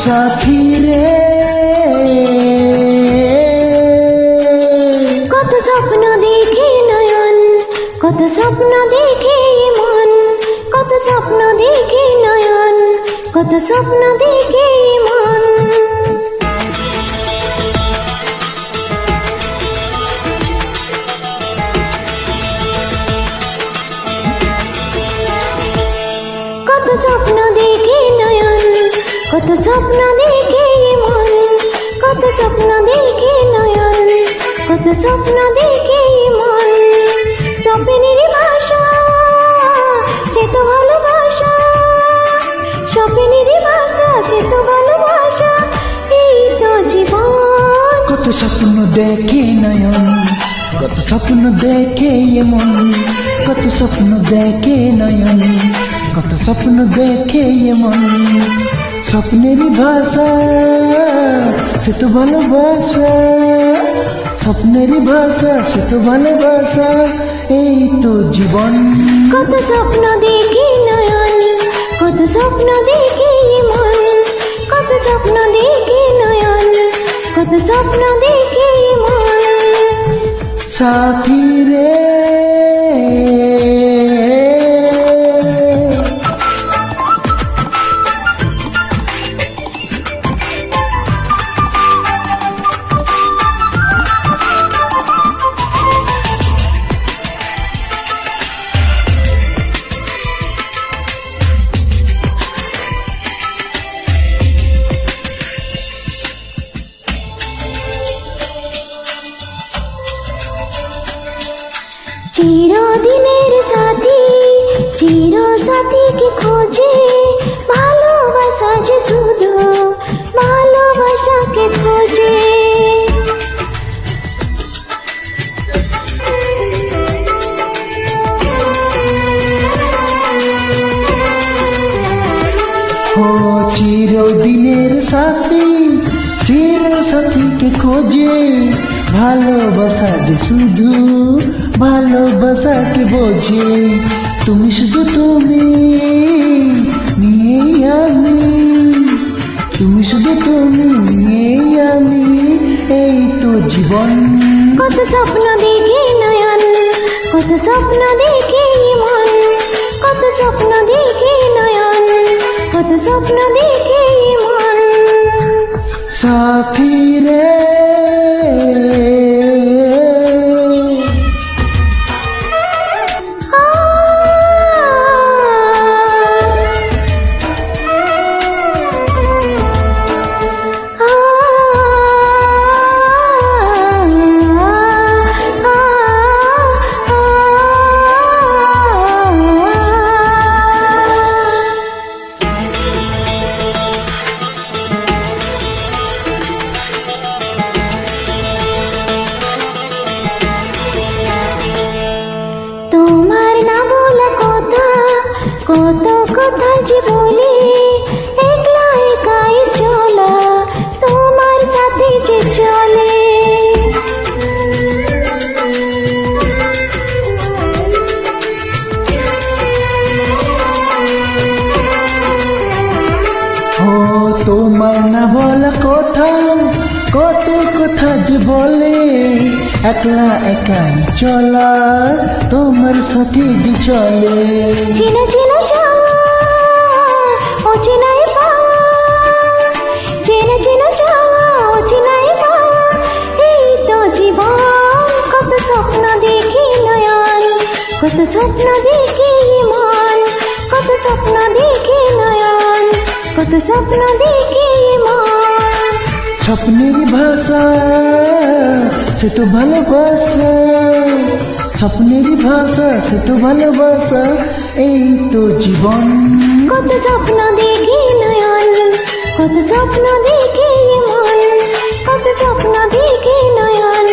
সাথী রে কত স্বপ্ন দেখে নয়ন, কত স্বপ্ন দেখে মন, কত স্বপ্ন দেখে নয়ন, কত স্বপ্ন দেখে মন। কত স্বপ্ন দেখে নয়ন, কত স্বপ্ন দেখে মন, কত স্বপ্ন দেখে নয়ন, কত স্বপ্ন দেখে মন। স্বপ্নের ভাষা সে তো ভালোবাসা, স্বপ্নের ভাষা সে তো ভালোবাসা, এই তো জীবন। কত স্বপ্ন দেখে নয়ন, কত স্বপ্ন দেখে মন, কত স্বপ্ন দেখে নয়ন, কত স্বপ্ন দেখে মন। স্বপ্নের ভাষা সে তো ভালোবাসা, স্বপ্নের ভাষা সে তো ভালোবাসা, এই তো জীবন। কত স্বপ্ন দেখে নয়ন, কত স্বপ্ন দেখে মন, কত স্বপ্ন দেখে নয়ন, কত স্বপ্ন দেখে মন। সাথী রে চিরদিনের সাথী, চির সাথীকে খোঁজে, ভালোবাসা যে শুধু ভালোবাসাকে খোঁজে। ও চিরদিনের সাথী, চির সাথীকে খোঁজে, ভালোবাসা যে শুধু ভালোবাসাকে বোঝে। তুমি শুধু তুমি নিয়েই আমি, তুমি শুধু তুমি নিয়েই আমি, এই তো জীবন। কত স্বপ্ন দেখে নয়ন, কত স্বপ্ন দেখে মন, কত স্বপ্ন দেখে নয়ন, কত স্বপ্ন দেখে মন। সাথী রে তোমার না বলা কথা, কত কথা যে বলি, একলা একাই চলা তোমার সাথে যে চলে। ও তোমার না বলা কথা, কত কথা যে বলে, একলা একাই চলা তোমার সাথে যে চলে। চেনা চেনা যাওয়া, অচেনাই পাওয়া, চেনা চেনা যাওয়া, অচেনাই পাওয়া, এই তো জীবন। কত স্বপ্ন দেখে নয়ন, কত স্বপ্ন দেখে মন, কত স্বপ্ন দেখে নয়ন, কত স্বপ্ন দেখে মন। স্বপ্নের ভাষা সে তো ভালোবাসা, স্বপ্নের ভাষা সে তো ভালোবাসা, এই তো জীবন। কত স্বপ্ন দেখে নয়ন, কত স্বপ্ন দেখে মন, কত স্বপ্ন দেখে নয়ন,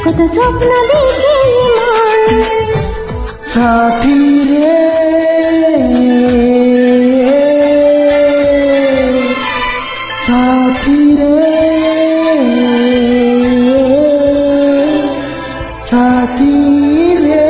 কত স্বপ্ন দেখে মন। সাথী রে সাথী রে সাথী রে।